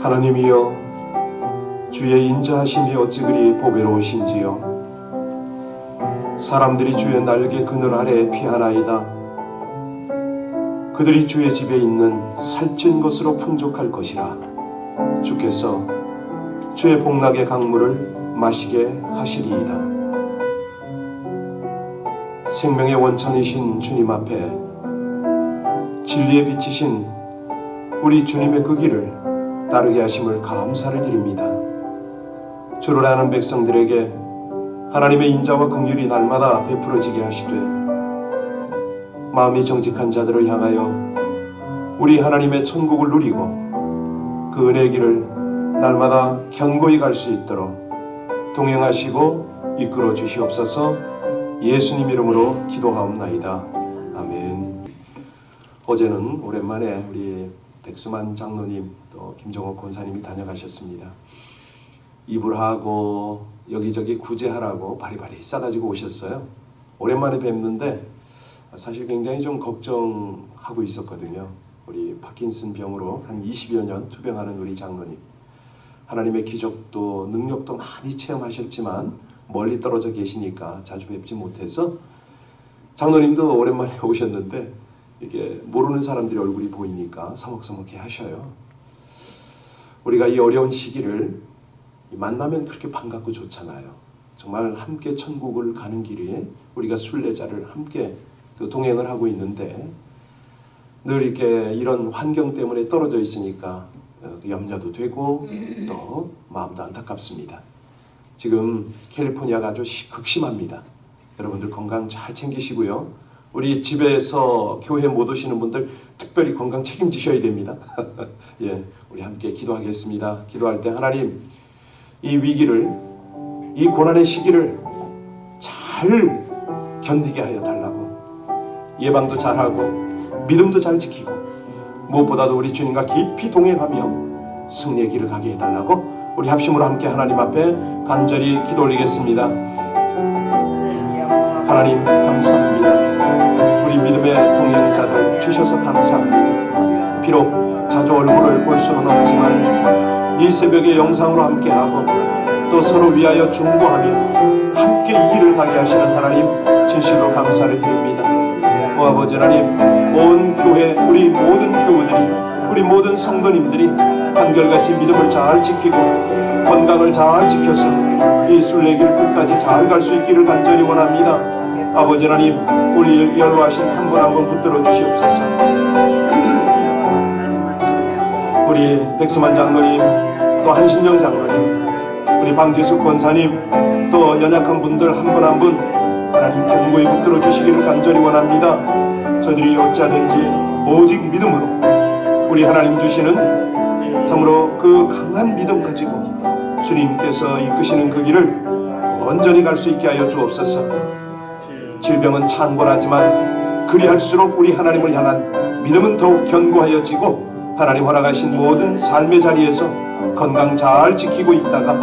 하나님이여, 주의 인자하심이 어찌 그리 보배로우신지요. 사람들이 주의 날개 그늘 아래 피하나이다. 그들이 주의 집에 있는 살찐 것으로 풍족할 것이라. 주께서 주의 복락의 강물을 마시게 하시리이다. 생명의 원천이신 주님 앞에 진리의 빛이신 우리 주님의 그 길을 따르게 하심을 감사를 드립니다. 주를 아는 백성들에게 하나님의 인자와 긍휼이 날마다 베풀어지게 하시되, 마음이 정직한 자들을 향하여 우리 하나님의 천국을 누리고 그 은혜의 길을 날마다 견고히 갈 수 있도록 동행하시고 이끌어 주시옵소서. 예수님 이름으로 기도하옵나이다. 아멘. 어제는 오랜만에 우리 백수만 장로님 또 김정옥 권사님이 다녀가셨습니다. 이불 하고 여기저기 구제하라고 바리바리 싸가지고 오셨어요. 오랜만에 뵙는데 사실 굉장히 좀 걱정하고 있었거든요. 우리 파킨슨 병으로 한 20여 년 투병하는 우리 장로님, 하나님의 기적도 능력도 많이 체험하셨지만 멀리 떨어져 계시니까 자주 뵙지 못해서, 장로님도 오랜만에 오셨는데 이게 모르는 사람들이 얼굴이 보이니까 서먹서먹해 하셔요. 우리가 이 어려운 시기를 만나면 그렇게 반갑고 좋잖아요. 정말 함께 천국을 가는 길에 우리가 순례자를 함께 동행을 하고 있는데, 늘 이렇게 이런 환경 때문에 떨어져 있으니까 염려도 되고 또 마음도 안타깝습니다. 지금 캘리포니아가 아주 극심합니다. 여러분들 건강 잘 챙기시고요. 우리 집에서 교회 못 오시는 분들 특별히 건강 책임지셔야 됩니다. 예, 우리 함께 기도하겠습니다. 기도할 때 하나님, 이 위기를, 이 고난의 시기를 잘 견디게 하여 달라고, 예방도 잘하고 믿음도 잘 지키고 무엇보다도 우리 주님과 깊이 동행하며 승리의 길을 가게 해달라고 우리 합심으로 함께 하나님 앞에 간절히 기도 올리겠습니다. 하나님 감사합니다. 우리 믿음의 동행자들 주셔서 감사합니다. 비록 자주 얼굴을 볼 수는 없지만 이 새벽에 영상으로 함께하고 또 서로 위하여 중보하며 함께 이 길을 가게 하시는 하나님, 진실로 감사를 드립니다. 오 아버지 하나님, 온 교회, 우리 모든 교우들이, 우리 모든 성도님들이 한결같이 믿음을 잘 지키고 건강을 잘 지켜서 이 순례길 끝까지 잘 갈 수 있기를 간절히 원합니다. 아버지 하나님, 우리 연로하신 한 분 한 분 붙들어 주시옵소서. 우리 백수만 장로님, 또 한신영 장로님, 우리 방지숙 권사님, 또 연약한 분들 한 분 한 분 하나님 견고히 붙들어 주시기를 간절히 원합니다. 저들이 어찌하든지 오직 믿음으로 우리 하나님 주시는 참으로 그 강한 믿음 가지고 주님께서 이끄시는 그 길을 온전히 갈 수 있게 하여 주옵소서. 질병은 창궐하지만 그리할수록 우리 하나님을 향한 믿음은 더욱 견고하여지고, 하나님 허락하신 모든 삶의 자리에서 건강 잘 지키고 있다가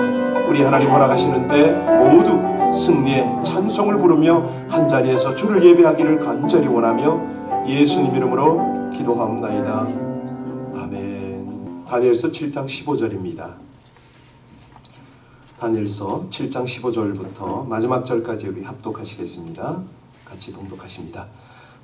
우리 하나님 허락하시는데 모두 승리의 찬송을 부르며 한자리에서 주를 예배하기를 간절히 원하며 예수님 이름으로 기도하옵나이다. 아멘. 다니엘서 7장 15절입니다. 다니엘서 7장 15절부터 마지막 절까지 우리 합독하시겠습니다. 같이 봉독하십니다.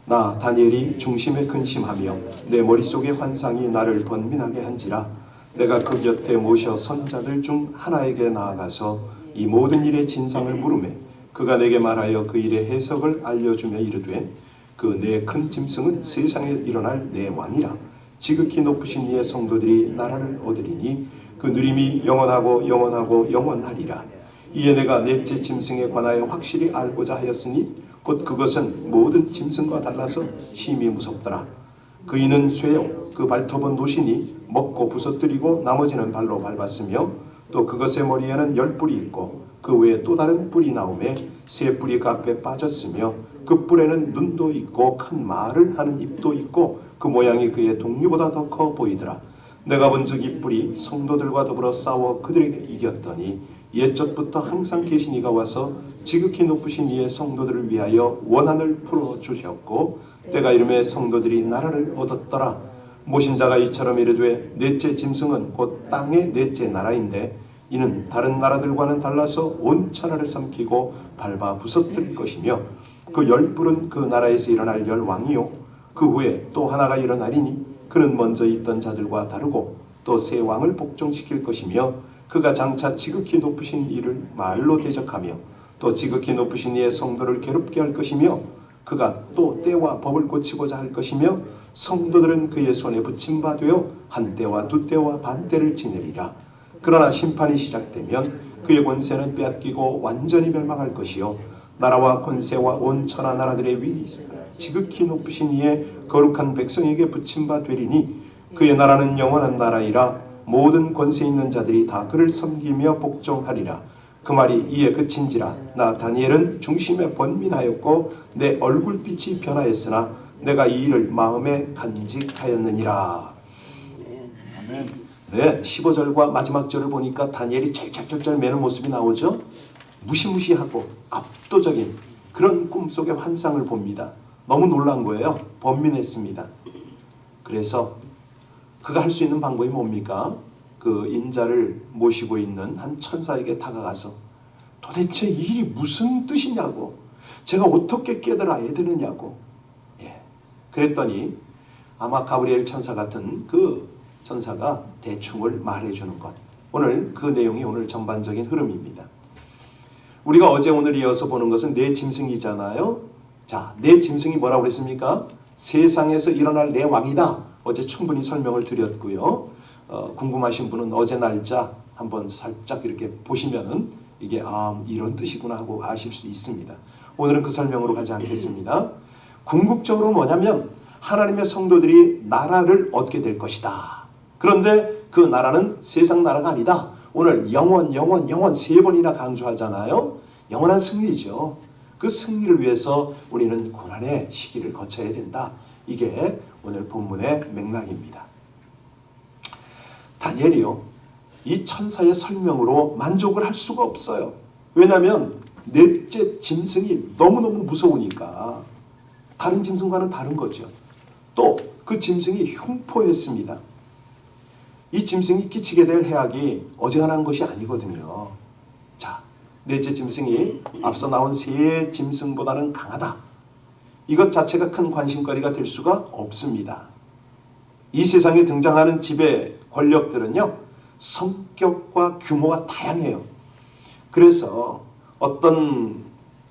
나 다니엘이 중심에 근심하며 내 머릿속의 환상이 나를 번민하게 한지라, 내가 그 곁에 모셔 선자들 중 하나에게 나아가서 이 모든 일의 진상을 물으매 그가 내게 말하여 그 일의 해석을 알려주며 이르되, 그 내 큰 짐승은 세상에 일어날 내 왕이라. 지극히 높으신 이의 성도들이 나라를 얻으리니 그 누림이 영원하고 영원하고 영원하리라. 이에 내가 넷째 짐승에 관하여 확실히 알고자 하였으니 곧 그것은 모든 짐승과 달라서 심히 무섭더라. 그 이는 쇠요, 그 발톱은 노시니 먹고 부서뜨리고 나머지는 발로 밟았으며, 또 그것의 머리에는 10뿔이 있고 그 외에 또 다른 뿔이 나오매 세 뿔이 그 앞에 빠졌으며, 그 뿔에는 눈도 있고 큰 말을 하는 입도 있고 그 모양이 그의 동류보다 더 커 보이더라. 내가 본즉 이 뿔이 성도들과 더불어 싸워 그들에게 이겼더니 옛적부터 항상 계신 이가 와서 지극히 높으신 이의 성도들을 위하여 원한을 풀어주셨고, 때가 이름에 성도들이 나라를 얻었더라. 모신자가 이처럼 이르되 넷째 짐승은 곧 땅의 넷째 나라인데 이는 다른 나라들과는 달라서 온 천하를 삼키고 밟아 부서뜨릴 것이며 그 열불은 그 나라에서 일어날 열왕이요 그 후에 또 하나가 일어나리니 그는 먼저 있던 자들과 다르고 또 새 왕을 복종시킬 것이며 그가 장차 지극히 높으신 이를 말로 대적하며 또 지극히 높으신 이의 성도를 괴롭게 할 것이며 그가 또 때와 법을 고치고자 할 것이며 성도들은 그의 손에 붙임 바 되어 한 때와 두 때와 반 때를 지내리라. 그러나 심판이 시작되면 그의 권세는 빼앗기고 완전히 멸망할 것이요 나라와 권세와 온 천하 나라들의 위이 지극히 높으신 이의 거룩한 백성에게 붙임 바 되리니 그의 나라는 영원한 나라이라. 모든 권세 있는 자들이 다 그를 섬기며 복종하리라. 그 말이 이에 그친지라. 나 다니엘은 중심에 번민하였고 내 얼굴빛이 변하였으나 내가 이 일을 마음에 간직하였느니라. 아멘. 네, 15절과 마지막 절을 보니까 다니엘이 철철철철 매는 모습이 나오죠. 무시무시하고 압도적인 그런 꿈속의 환상을 봅니다. 너무 놀란 거예요. 번민했습니다. 그래서 그가 할 수 있는 방법이 뭡니까? 그 인자를 모시고 있는 한 천사에게 다가가서 도대체 이 일이 무슨 뜻이냐고, 제가 어떻게 깨달아야 되느냐고. 그랬더니 아마 가브리엘 천사 같은 그 천사가 대충을 말해주는 것. 오늘 그 내용이 오늘 전반적인 흐름입니다. 우리가 어제 오늘 이어서 보는 것은 내 짐승이잖아요. 자, 내 짐승이 뭐라고 그랬습니까? 세상에서 일어날 내 왕이다. 어제 충분히 설명을 드렸고요. 궁금하신 분은 어제 날짜 한번 살짝 이렇게 보시면은 이게 이런 뜻이구나 하고 아실 수 있습니다. 오늘은 그 설명으로 가지 않겠습니다. 궁극적으로 뭐냐면 하나님의 성도들이 나라를 얻게 될 것이다. 그런데 그 나라는 세상 나라가 아니다. 오늘 영원 세 번이나 강조하잖아요. 영원한 승리죠. 그 승리를 위해서 우리는 고난의 시기를 거쳐야 된다. 이게 오늘 본문의 맥락입니다. 다니엘이요, 이 천사의 설명으로 만족을 할 수가 없어요. 왜냐하면 넷째 짐승이 너무너무 무서우니까. 다른 짐승과는 다른 거죠. 또 그 짐승이 흉포했습니다. 이 짐승이 끼치게 될 해악이 어지간한 것이 아니거든요. 자, 넷째 짐승이 앞서 나온 세 짐승보다는 강하다. 이것 자체가 큰 관심거리가 될 수가 없습니다. 이 세상에 등장하는 지배 권력들은요, 성격과 규모가 다양해요. 그래서 어떤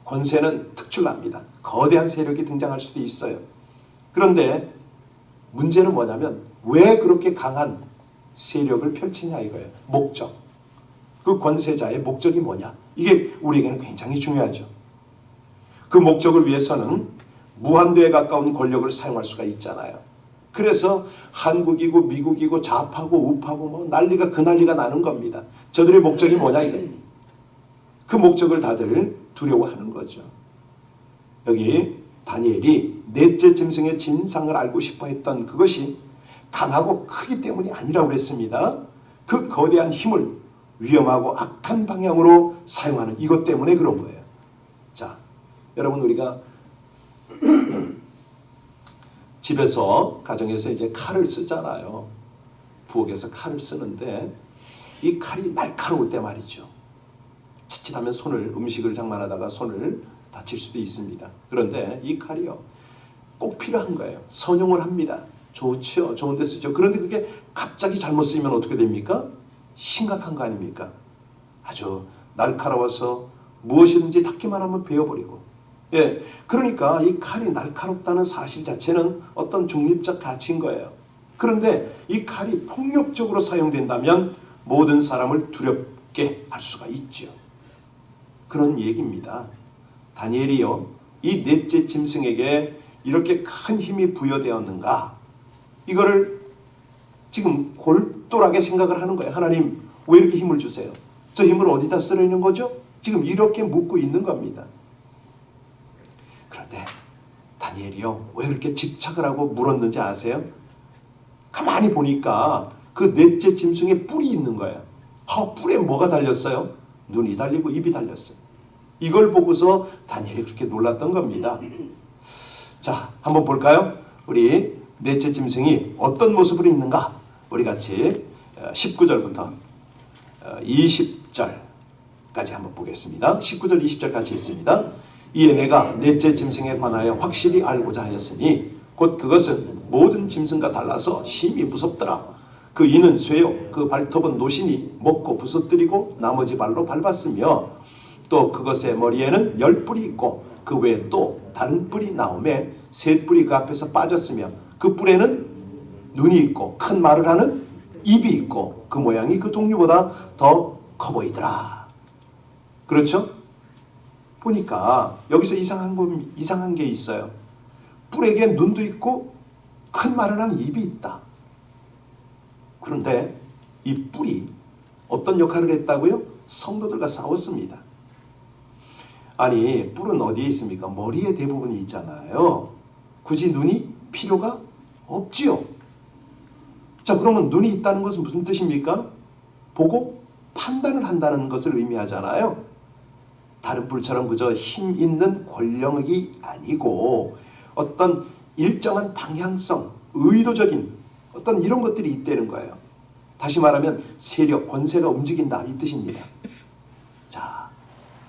권세는 특출납니다. 거대한 세력이 등장할 수도 있어요. 그런데 문제는 뭐냐면 왜 그렇게 강한 세력을 펼치냐 이거예요. 목적. 그 권세자의 목적이 뭐냐. 이게 우리에게는 굉장히 중요하죠. 그 목적을 위해서는 무한대에 가까운 권력을 사용할 수가 있잖아요. 그래서 한국이고 미국이고 좌파고 우파고 뭐 난리가 그 난리가 나는 겁니다. 저들의 목적이 뭐냐 이거예요. 그 목적을 다들 두려워하는 거죠. 여기 다니엘이 넷째 짐승의 진상을 알고 싶어 했던 그것이 강하고 크기 때문이 아니라고 그랬습니다. 그 거대한 힘을 위험하고 악한 방향으로 사용하는 이것 때문에 그런 거예요. 자, 여러분 우리가 집에서 가정에서 이제 칼을 쓰잖아요. 부엌에서 칼을 쓰는데 이 칼이 날카로울 때 말이죠. 자칫하면 음식을 장만하다가 손을 다칠 수도 있습니다. 그런데 이 칼이요, 꼭 필요한 거예요. 선용을 합니다. 좋죠. 좋은 데 쓰죠. 그런데 그게 갑자기 잘못 쓰이면 어떻게 됩니까? 심각한 거 아닙니까? 아주 날카로워서 무엇이든지 닿기만 하면 베어버리고. 그러니까 이 칼이 날카롭다는 사실 자체는 어떤 중립적 가치인 거예요. 그런데 이 칼이 폭력적으로 사용된다면 모든 사람을 두렵게 할 수가 있죠. 그런 얘기입니다. 다니엘이요, 이 넷째 짐승에게 이렇게 큰 힘이 부여되었는가? 이거를 지금 골똘하게 생각을 하는 거예요. 하나님, 왜 이렇게 힘을 주세요? 저 힘을 어디다 쓰려는 거죠? 지금 이렇게 묻고 있는 겁니다. 그런데 다니엘이요, 왜 그렇게 집착을 하고 물었는지 아세요? 가만히 보니까 그 넷째 짐승에 뿔이 있는 거예요. 뿔에 뭐가 달렸어요? 눈이 달리고 입이 달렸어요. 이걸 보고서 다니엘이 그렇게 놀랐던 겁니다. 자, 한번 볼까요? 우리 넷째 짐승이 어떤 모습으로 있는가? 우리 같이 19절부터 20절까지 한번 보겠습니다. 19절 20절 같이 읽습니다. 이에 내가 넷째 짐승에 관하여 확실히 알고자 하였으니 곧 그것은 모든 짐승과 달라서 심히 무섭더라. 그 이는 쇠요 그 발톱은 노신이 먹고 부서뜨리고 나머지 발로 밟았으며 또 그것의 머리에는 10뿔이 있고 그 외에 또 다른 뿔이 나오매 셋 뿔이 그 앞에서 빠졌으며 그 뿔에는 눈이 있고 큰 말을 하는 입이 있고 그 모양이 그 동류보다 더 커 보이더라. 그렇죠? 보니까 여기서 이상한 게 있어요. 뿔에게 눈도 있고 큰 말을 하는 입이 있다. 그런데 이 뿔이 어떤 역할을 했다고요? 성도들과 싸웠습니다. 아니, 뿔은 어디에 있습니까? 머리에 대부분이 있잖아요. 굳이 눈이 필요가 없지요. 자, 그러면 눈이 있다는 것은 무슨 뜻입니까? 보고 판단을 한다는 것을 의미하잖아요. 다른 뿔처럼 그저 힘 있는 권력이 아니고 어떤 일정한 방향성, 의도적인 어떤 이런 것들이 있다는 거예요. 다시 말하면 세력, 권세가 움직인다 이 뜻입니다. 자,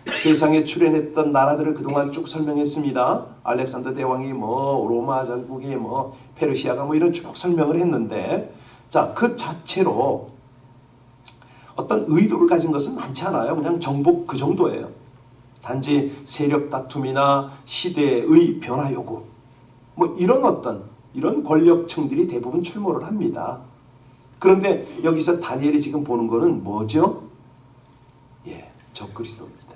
세상에 출현했던 나라들을 그동안 쭉 설명했습니다. 알렉산더 대왕이 로마 제국이 페르시아가 이런 쭉 설명을 했는데, 자, 그 자체로 어떤 의도를 가진 것은 많지 않아요. 그냥 정복 그 정도예요. 단지 세력 다툼이나 시대의 변화 요구, 이런 권력층들이 대부분 출몰을 합니다. 그런데 여기서 다니엘이 지금 보는 거는 뭐죠? 적그리스도입니다.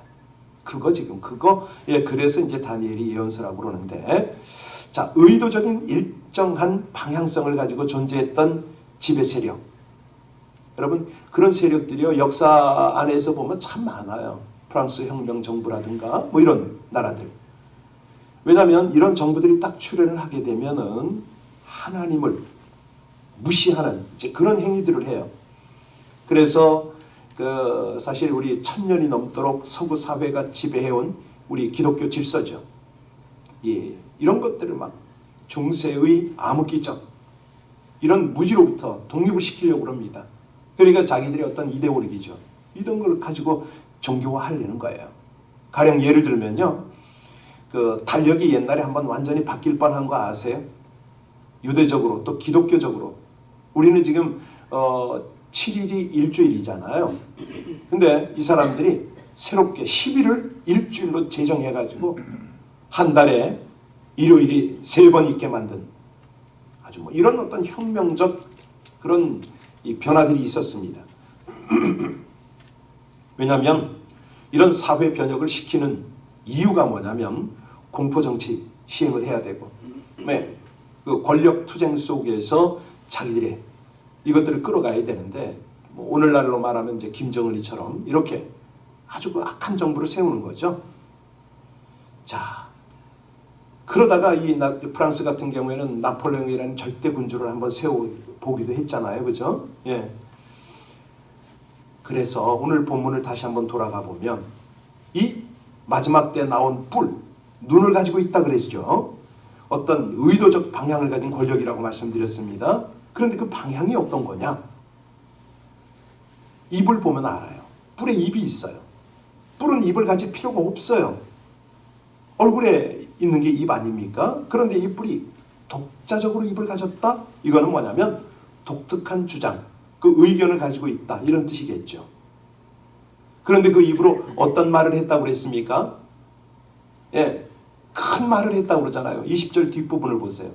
그래서 이제 다니엘이 예언서라고 그러는데, 자, 의도적인 일정한 방향성을 가지고 존재했던 지배 세력. 여러분, 그런 세력들이요, 역사 안에서 보면 참 많아요. 프랑스 혁명 정부라든가 이런 나라들. 왜냐하면 이런 정부들이 딱 출현을 하게 되면은 하나님을 무시하는 이제 그런 행위들을 해요. 그래서 사실 우리 1000년이 넘도록 서구 사회가 지배해온 우리 기독교 질서죠. 이런 것들을 막 중세의 암흑기적 이런 무지로부터 독립을 시키려고 합니다. 그러니까 자기들의 어떤 이데올로기죠. 이런 걸 가지고 종교화하려는 거예요. 가령 예를 들면요, 달력이 옛날에 한번 완전히 바뀔 뻔한 거 아세요? 유대적으로 또 기독교적으로. 우리는 지금 7일이 일주일이잖아요. 근데 이 사람들이 새롭게 10일을 일주일로 제정해가지고 한 달에 일요일이 3번 있게 만든 아주 이런 어떤 혁명적 그런 이 변화들이 있었습니다. 왜냐하면 이런 사회 변혁을 시키는 이유가 뭐냐면 공포정치 시행을 해야 되고, 그 권력 투쟁 속에서 자기들의 이것들을 끌어가야 되는데, 오늘날로 말하면 이제 김정은이처럼 이렇게 아주 악한 정부를 세우는 거죠. 자, 그러다가 이 프랑스 같은 경우에는 나폴레옹이라는 절대 군주를 한번 세워보기도 했잖아요. 그죠? 그래서 오늘 본문을 다시 한번 돌아가 보면 이 마지막 때 나온 뿔, 눈을 가지고 있다 그랬죠. 어떤 의도적 방향을 가진 권력이라고 말씀드렸습니다. 그런데 그 방향이 어떤 거냐? 입을 보면 알아요. 뿔에 입이 있어요. 뿔은 입을 가질 필요가 없어요. 얼굴에 있는 게 입 아닙니까? 그런데 이 뿔이 독자적으로 입을 가졌다? 이거는 뭐냐면 독특한 주장, 그 의견을 가지고 있다, 이런 뜻이겠죠. 그런데 그 입으로 어떤 말을 했다고 그랬습니까? 큰 말을 했다고 그러잖아요. 20절 뒷부분을 보세요.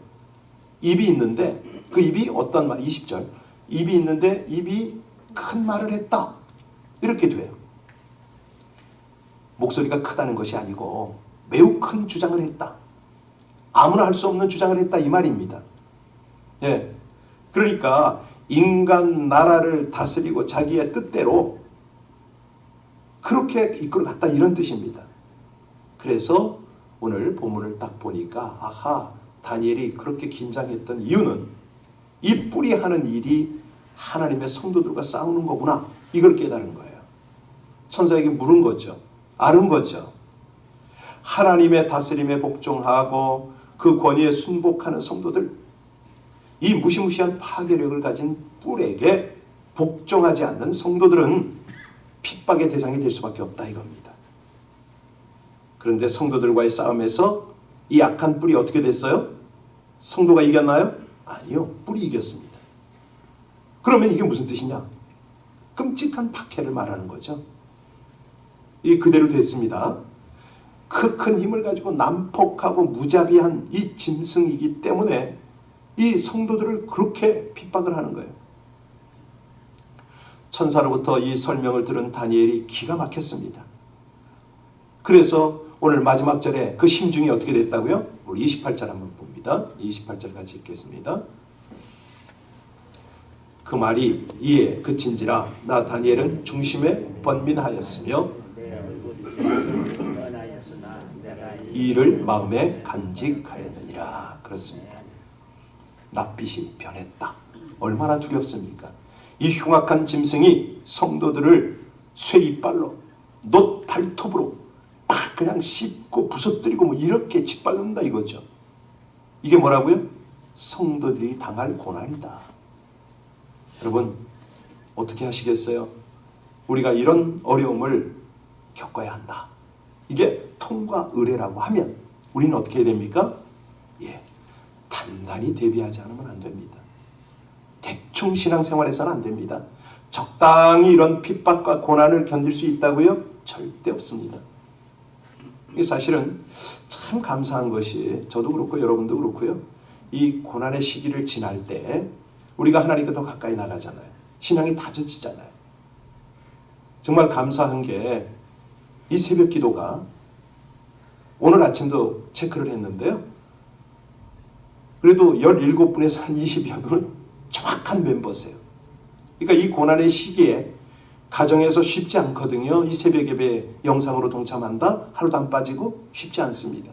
입이 있는데 그 입이 어떤 말, 20절. 입이 있는데 입이 큰 말을 했다. 이렇게 돼요. 목소리가 크다는 것이 아니고 매우 큰 주장을 했다. 아무나 할 수 없는 주장을 했다, 이 말입니다. 그러니까 인간 나라를 다스리고 자기의 뜻대로 그렇게 이끌어갔다, 이런 뜻입니다. 그래서 오늘 본문을 딱 보니까 아하, 다니엘이 그렇게 긴장했던 이유는 이 뿔이 하는 일이 하나님의 성도들과 싸우는 거구나, 이걸 깨달은 거예요. 천사에게 물은 거죠. 아는 거죠. 하나님의 다스림에 복종하고 그 권위에 순복하는 성도들, 이 무시무시한 파괴력을 가진 뿔에게 복종하지 않는 성도들은 핍박의 대상이 될 수밖에 없다 이겁니다. 그런데 성도들과의 싸움에서 이 악한 뿔이 어떻게 됐어요? 성도가 이겼나요? 아니요, 뿔이 이겼습니다. 그러면 이게 무슨 뜻이냐? 끔찍한 박해를 말하는 거죠. 이 그대로 됐습니다. 그 큰 힘을 가지고 난폭하고 무자비한 이 짐승이기 때문에 이 성도들을 그렇게 핍박을 하는 거예요. 천사로부터 이 설명을 들은 다니엘이 기가 막혔습니다. 그래서 오늘 마지막 절에 그 심중이 어떻게 됐다고요? 우리 28절 한번 봅니다. 28절 같이 읽겠습니다. 그 말이 이에 그친지라 나 다니엘은 중심에 번민하였으며 이 일을 마음에 간직하였느니라. 그렇습니다. 낯빛이 변했다. 얼마나 두렵습니까? 이 흉악한 짐승이 성도들을 쇠이빨로 놋 발톱으로 막 그냥 씹고 부서뜨리고 뭐 이렇게 짓밟는다 이거죠. 이게 뭐라고요? 성도들이 당할 고난이다. 여러분 어떻게 하시겠어요? 우리가 이런 어려움을 겪어야 한다. 이게 통과 의례라고 하면 우리는 어떻게 해야 됩니까? 단단히 대비하지 않으면 안 됩니다. 대충 신앙생활에서는 안 됩니다. 적당히 이런 핍박과 고난을 견딜 수 있다고요? 절대 없습니다. 이게 사실은 참 감사한 것이 저도 그렇고 여러분도 그렇고요. 이 고난의 시기를 지날 때 우리가 하나님께 더 가까이 나가잖아요. 신앙이 다져지잖아요. 정말 감사한 게 이 새벽 기도가 오늘 아침도 체크를 했는데요. 그래도 17분에서 한 20여 분은 정확한 멤버세요. 그러니까 이 고난의 시기에 가정에서 쉽지 않거든요. 이 새벽 예배 영상으로 동참한다? 하루도 안 빠지고 쉽지 않습니다.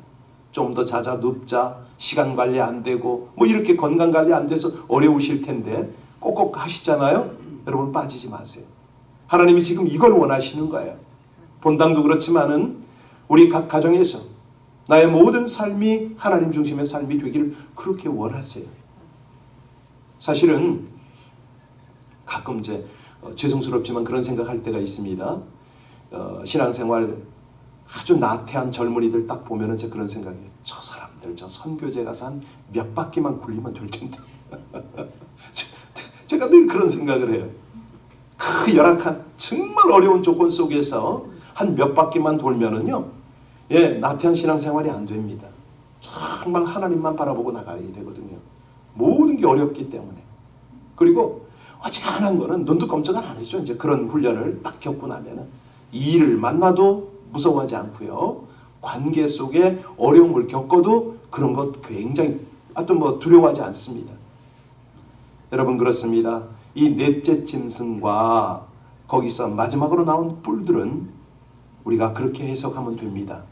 좀 더 자자 눕자, 시간 관리 안 되고 뭐 이렇게 건강 관리 안 돼서 어려우실 텐데 꼭꼭 하시잖아요. 여러분 빠지지 마세요. 하나님이 지금 이걸 원하시는 거예요. 본당도 그렇지만은 우리 각 가정에서 나의 모든 삶이 하나님 중심의 삶이 되기를 그렇게 원하세요. 사실은 가끔 죄송스럽지만 그런 생각할 때가 있습니다. 신앙생활 아주 나태한 젊은이들 딱 보면은 제가 그런 생각이에요. 저 사람들 저 선교제 가서 한 몇 바퀴만 굴리면 될 텐데. 제가 늘 그런 생각을 해요. 그 열악한 정말 어려운 조건 속에서 한 몇 바퀴만 돌면은요, 나태한 신앙생활이 안 됩니다. 정말 하나님만 바라보고 나가야 되거든요. 모든 게 어렵기 때문에. 그리고 어지간한 거는 눈도 깜짝 안 하죠. 이제 그런 훈련을 딱 겪고 나면은 이 일을 만나도 무서워하지 않고요. 관계 속에 어려움을 겪어도 그런 것 굉장히 두려워하지 않습니다. 여러분 그렇습니다. 이 넷째 짐승과 거기서 마지막으로 나온 뿔들은 우리가 그렇게 해석하면 됩니다.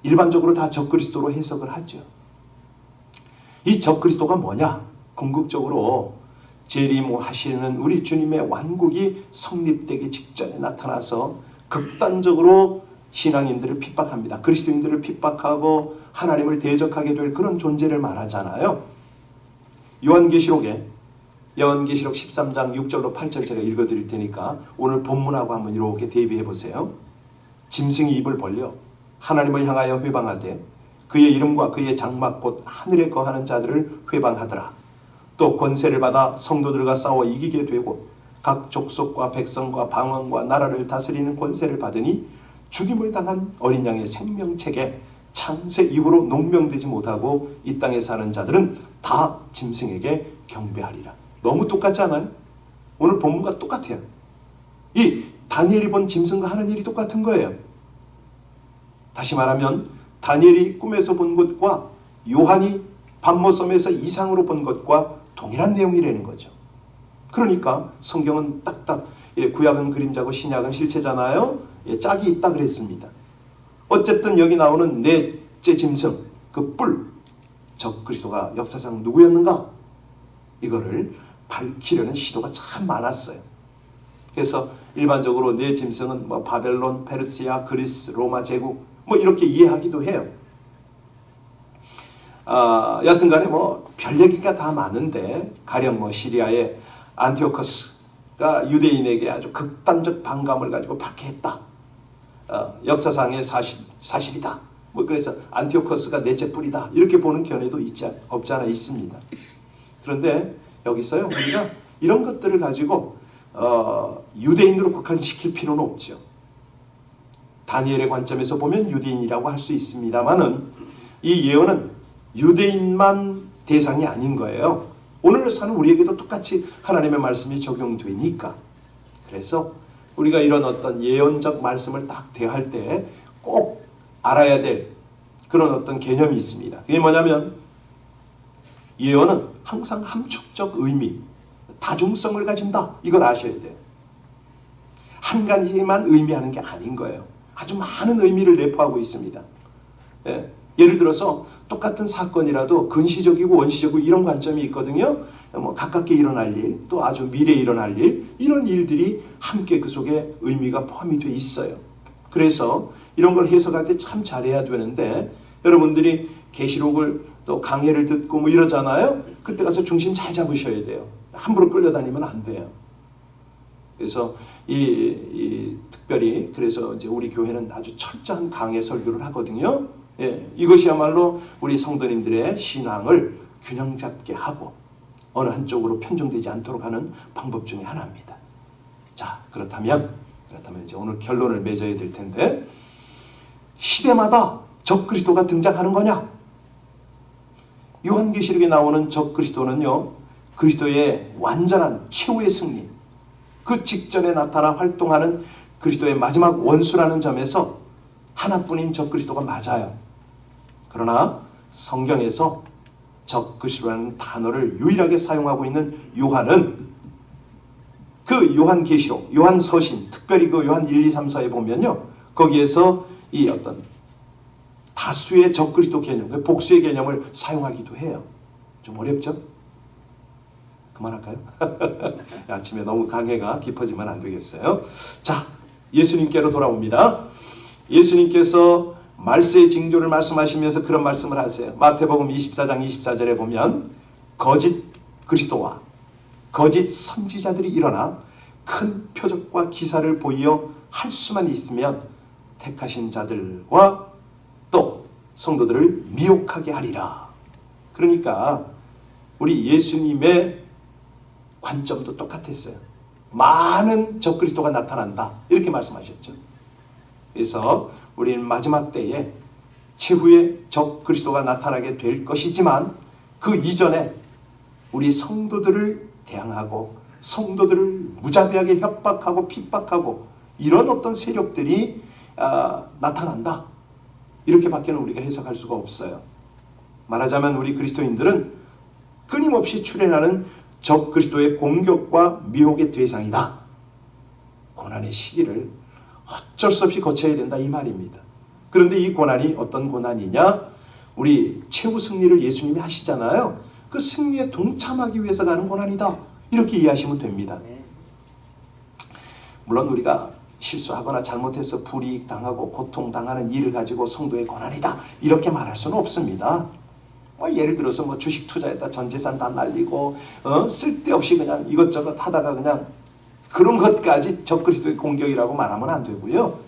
일반적으로 다 적그리스도로 해석을 하죠. 이 적그리스도가 뭐냐? 궁극적으로 재림하시는 우리 주님의 완국이 성립되기 직전에 나타나서 극단적으로 신앙인들을 핍박합니다. 그리스도인들을 핍박하고 하나님을 대적하게 될 그런 존재를 말하잖아요. 요한계시록 13장 6절로 8절 제가 읽어드릴 테니까 오늘 본문하고 한번 이렇게 대비해 보세요. 짐승이 입을 벌려 하나님을 향하여 회방하되 그의 이름과 그의 장막 곧 하늘에 거하는 자들을 회방하더라. 또 권세를 받아 성도들과 싸워 이기게 되고 각 족속과 백성과 방언과 나라를 다스리는 권세를 받으니 죽임을 당한 어린 양의 생명책에 창세 이후로 농명되지 못하고 이 땅에 사는 자들은 다 짐승에게 경배하리라. 너무 똑같지 않아요? 오늘 본문과 똑같아요. 이 다니엘이 본 짐승과 하는 일이 똑같은 거예요. 다시 말하면 다니엘이 꿈에서 본 것과 요한이 밤모섬에서 이상으로 본 것과 동일한 내용이라는 거죠. 그러니까 성경은 딱딱 구약은 그림자고 신약은 실체잖아요. 짝이 있다 그랬습니다. 어쨌든 여기 나오는 넷째 짐승, 그 뿔, 적그리스도가 역사상 누구였는가? 이거를 밝히려는 시도가 참 많았어요. 그래서 일반적으로 네 짐승은 바벨론, 페르시아, 그리스, 로마 제국 이렇게 이해하기도 해요. 여하튼간에 별 얘기가 다 많은데, 가령 뭐 시리아의 안티오커스가 유대인에게 아주 극단적 반감을 가지고 박해했다. 역사상의 사실이다. 뭐 그래서 안티오커스가 넷째 뿌리다. 이렇게 보는 견해도 없지 않아 있습니다. 그런데 여기서요, 우리가 이런 것들을 가지고 유대인으로 국한시킬 필요는 없죠. 다니엘의 관점에서 보면 유대인이라고 할 수 있습니다만은 이 예언은 유대인만 대상이 아닌 거예요. 오늘 사는 우리에게도 똑같이 하나님의 말씀이 적용되니까. 그래서 우리가 이런 어떤 예언적 말씀을 딱 대할 때 꼭 알아야 될 그런 어떤 개념이 있습니다. 그게 뭐냐면 예언은 항상 함축적 의미, 다중성을 가진다. 이걸 아셔야 돼요. 한 가지만 의미하는 게 아닌 거예요. 아주 많은 의미를 내포하고 있습니다. 예를 들어서 똑같은 사건이라도 근시적이고 원시적이고 이런 관점이 있거든요. 뭐 가깝게 일어날 일, 또 아주 미래에 일어날 일, 이런 일들이 함께 그 속에 의미가 포함이 돼 있어요. 그래서 이런 걸 해석할 때 참 잘해야 되는데, 여러분들이 계시록을 또 강해를 듣고 뭐 이러잖아요. 그때 가서 중심 잘 잡으셔야 돼요. 함부로 끌려다니면 안 돼요. 그래서 특별히 그래서 이제 우리 교회는 아주 철저한 강해 설교를 하거든요. 이것이야말로 우리 성도님들의 신앙을 균형 잡게 하고 어느 한쪽으로 편중되지 않도록 하는 방법 중에 하나입니다. 자, 그렇다면 이제 오늘 결론을 맺어야 될 텐데, 시대마다 적그리스도가 등장하는 거냐? 요한계시록에 나오는 적그리스도는요, 그리스도의 완전한 최후의 승리, 그 직전에 나타나 활동하는 그리스도의 마지막 원수라는 점에서 하나뿐인 적그리스도가 맞아요. 그러나 성경에서 적그리스도라는 단어를 유일하게 사용하고 있는 요한은 그 요한계시록, 요한서신, 특별히 그 요한 1, 2, 3, 4에 보면요, 거기에서 이 어떤 다수의 적그리스도 개념, 복수의 개념을 사용하기도 해요. 좀 어렵죠? 그만할까요? 아침에 너무 강해가 깊어지면 안 되겠어요. 자, 예수님께로 돌아옵니다. 예수님께서 말세의 징조를 말씀하시면서 그런 말씀을 하세요. 마태복음 24장 24절에 보면 거짓 그리스도와 거짓 선지자들이 일어나 큰 표적과 기사를 보이어 할 수만 있으면 택하신 자들과 또 성도들을 미혹하게 하리라. 그러니까 우리 예수님의 관점도 똑같았어요. 많은 적그리스도가 나타난다. 이렇게 말씀하셨죠. 그래서 우리는 마지막 때에 최후의 적그리스도가 나타나게 될 것이지만 그 이전에 우리 성도들을 대항하고 성도들을 무자비하게 협박하고 핍박하고 이런 어떤 세력들이 나타난다. 이렇게밖에 우리가 해석할 수가 없어요. 말하자면 우리 그리스도인들은 끊임없이 출현하는 적그리스도의 공격과 미혹의 대상이다. 고난의 시기를 어쩔 수 없이 거쳐야 된다, 이 말입니다. 그런데 이 고난이 어떤 고난이냐? 우리 최후 승리를 예수님이 하시잖아요. 그 승리에 동참하기 위해서 가는 고난이다. 이렇게 이해하시면 됩니다. 물론 우리가 실수하거나 잘못해서 불이익 당하고 고통당하는 일을 가지고 성도의 고난이다. 이렇게 말할 수는 없습니다. 예를 들어서 뭐 주식 투자했다 전 재산 다 날리고 쓸데없이 그냥 이것저것 하다가 그냥 그런 것까지 적그리스도의 공격이라고 말하면 안 되고요.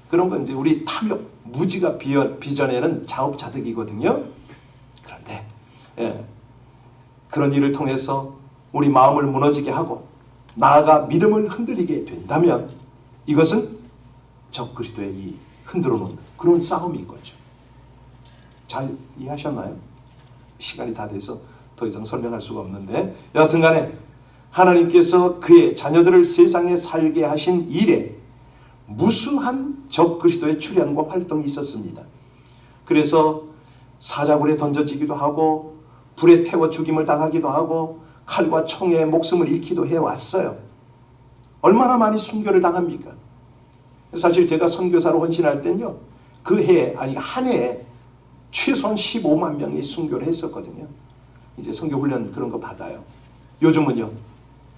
그런 건 이제 우리 탐욕, 무지가 빚어내는 자업자득이거든요. 그런데 그런 일을 통해서 우리 마음을 무너지게 하고 나아가 믿음을 흔들리게 된다면 이것은 적그리스도의 이 흔들어 놓는 그런 싸움인 거죠. 잘 이해하셨나요? 시간이 다 돼서 더 이상 설명할 수가 없는데, 여하튼 간에 하나님께서 그의 자녀들을 세상에 살게 하신 일에 무수한 적그리스도의 출현과 활동이 있었습니다. 그래서 사자굴에 던져지기도 하고 불에 태워 죽임을 당하기도 하고 칼과 총에 목숨을 잃기도 해왔어요. 얼마나 많이 순교를 당합니까? 사실 제가 선교사로 헌신할 때는요, 그 해에, 아니 한 해에 최소한 15만 명이 순교를 했었거든요. 이제 선교훈련 그런 거 받아요. 요즘은요,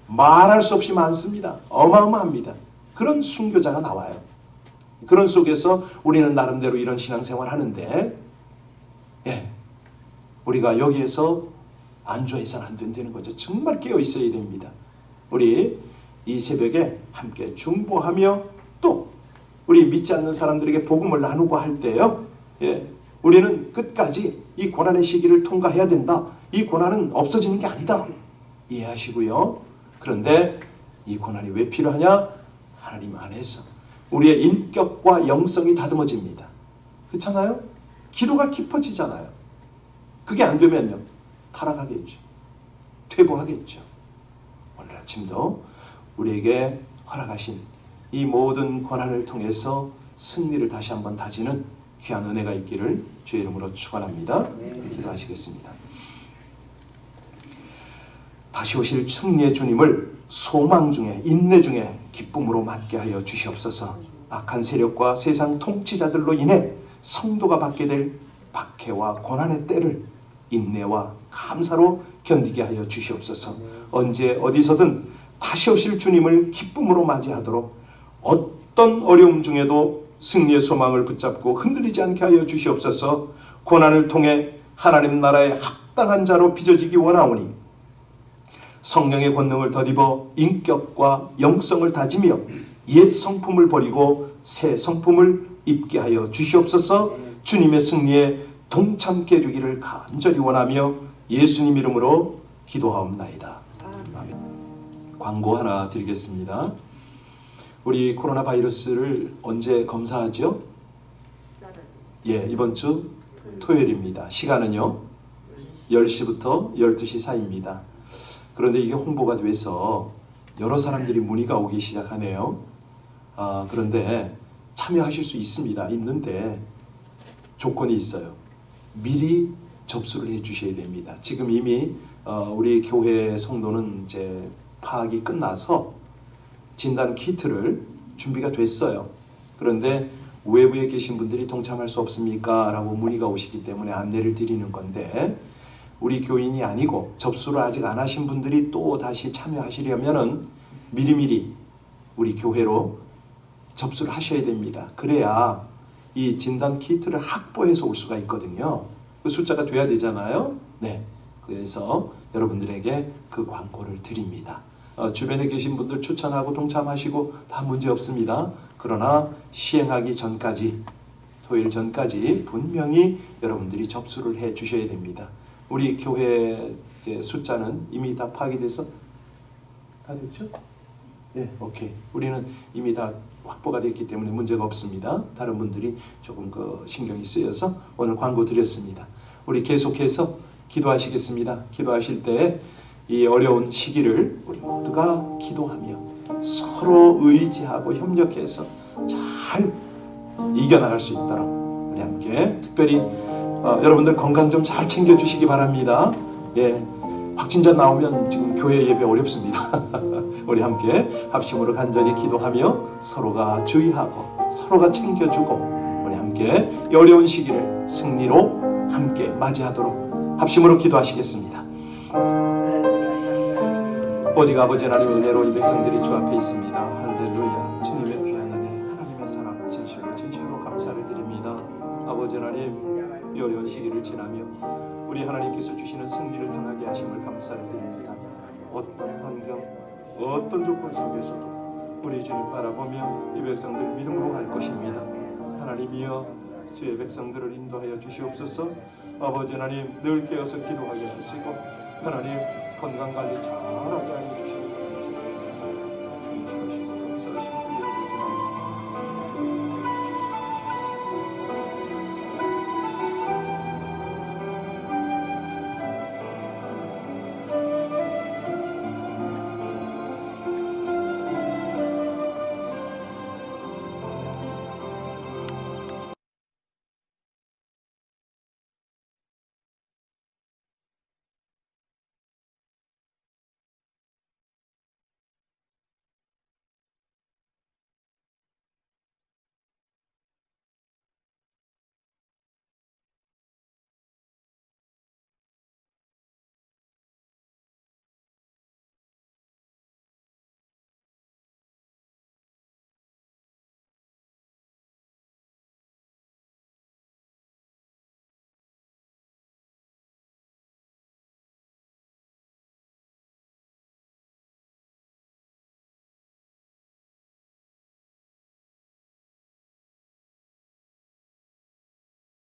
말할 수 없이 많습니다. 어마어마합니다. 그런 순교자가 나와요. 그런 속에서 우리는 나름대로 이런 신앙생활 하는데, 우리가 여기에서 안주해서는 안 된다는 거죠. 정말 깨어 있어야 됩니다. 우리 이 새벽에 함께 중보하며 또 우리 믿지 않는 사람들에게 복음을 나누고 할 때요, 우리는 끝까지 이 고난의 시기를 통과해야 된다. 이 고난은 없어지는 게 아니다. 이해하시고요. 그런데 이 고난이 왜 필요하냐? 하나님 안에서 우리의 인격과 영성이 다듬어집니다. 그렇잖아요? 기도가 깊어지잖아요. 그게 안 되면요, 타락하겠죠. 퇴보하겠죠. 오늘 아침도 우리에게 허락하신 이 모든 고난을 통해서 승리를 다시 한번 다지는 귀한 은혜가 있기를 주의 이름으로 축원합니다. 기도하시겠습니다. 다시 오실 승리의 주님을 소망 중에, 인내 중에 기쁨으로 맞게 하여 주시옵소서. 악한 세력과 세상 통치자들로 인해 성도가 받게 될 박해와 고난의 때를 인내와 감사로 견디게 하여 주시옵소서. 언제 어디서든 다시 오실 주님을 기쁨으로 맞이하도록 어떤 어려움 중에도 승리의 소망을 붙잡고 흔들리지 않게 하여 주시옵소서. 고난을 통해 하나님 나라의 합당한 자로 빚어지기 원하오니 성령의 권능을 덧입어 인격과 영성을 다지며 옛 성품을 버리고 새 성품을 입게 하여 주시옵소서. 주님의 승리에 동참케 되기를 간절히 원하며 예수님 이름으로 기도하옵나이다. 아멘. 광고 하나 드리겠습니다. 우리 코로나 바이러스를 언제 검사하죠? 이번 주 토요일입니다. 시간은요 10시부터 12시 사이입니다. 그런데 이게 홍보가 돼서 여러 사람들이 문의가 오기 시작하네요. 그런데 참여하실 수 있는데 조건이 있어요. 미리 접수를 해 주셔야 됩니다. 지금 이미 우리 교회 성도는 이제 파악이 끝나서 진단 키트를 준비가 됐어요. 그런데 외부에 계신 분들이 동참할 수 없습니까? 라고 문의가 오시기 때문에 안내를 드리는 건데, 우리 교인이 아니고 접수를 아직 안 하신 분들이 또 다시 참여하시려면은 미리미리 우리 교회로 접수를 하셔야 됩니다. 그래야 이 진단 키트를 확보해서 올 수가 있거든요. 그 숫자가 돼야 되잖아요. 네, 그래서 여러분들에게 그 광고를 드립니다. 주변에 계신 분들 추천하고 동참하시고 다 문제 없습니다. 그러나 시행하기 전까지, 토요일 전까지 분명히 여러분들이 접수를 해 주셔야 됩니다. 우리 교회 숫자는 이미 다 파악이 돼서 다 됐죠? 네, 오케이. 우리는 이미 다 확보가 됐기 때문에 문제가 없습니다. 다른 분들이 조금 신경이 쓰여서 오늘 광고 드렸습니다. 우리 계속해서 기도하시겠습니다. 기도하실 때 이 어려운 시기를 우리 모두가 기도하며 서로 의지하고 협력해서 잘 이겨나갈 수 있도록 우리 함께 특별히 여러분들 건강 좀 잘 챙겨주시기 바랍니다. 확진자 나오면 지금 교회 예배 어렵습니다. 우리 함께 합심으로 간절히 기도하며 서로가 주의하고 서로가 챙겨주고 우리 함께 이 어려운 시기를 승리로 함께 맞이하도록 합심으로 기도하시겠습니다. 오직 아버지 하나님의 은혜로 이 백성들이 주 앞에 있습니다. 할렐루야. 주님의 귀한 은혜, 하나님의 사랑 진실로 감사를 드립니다. 아버지 하나님, 이 어려운 시기를 지나며 우리 하나님께서 주시는 승리를 향하게 하심을 감사를 드립니다. 어떤 환경, 어떤 조건 속에서도 우리 주님 바라보며 이 백성들 믿음으로 갈 것입니다. 하나님이여, 주의 백성들을 인도하여 주시옵소서. 아버지 하나님, 늘 깨어서 기도하게 하시고 하나님 건강관리 잘하게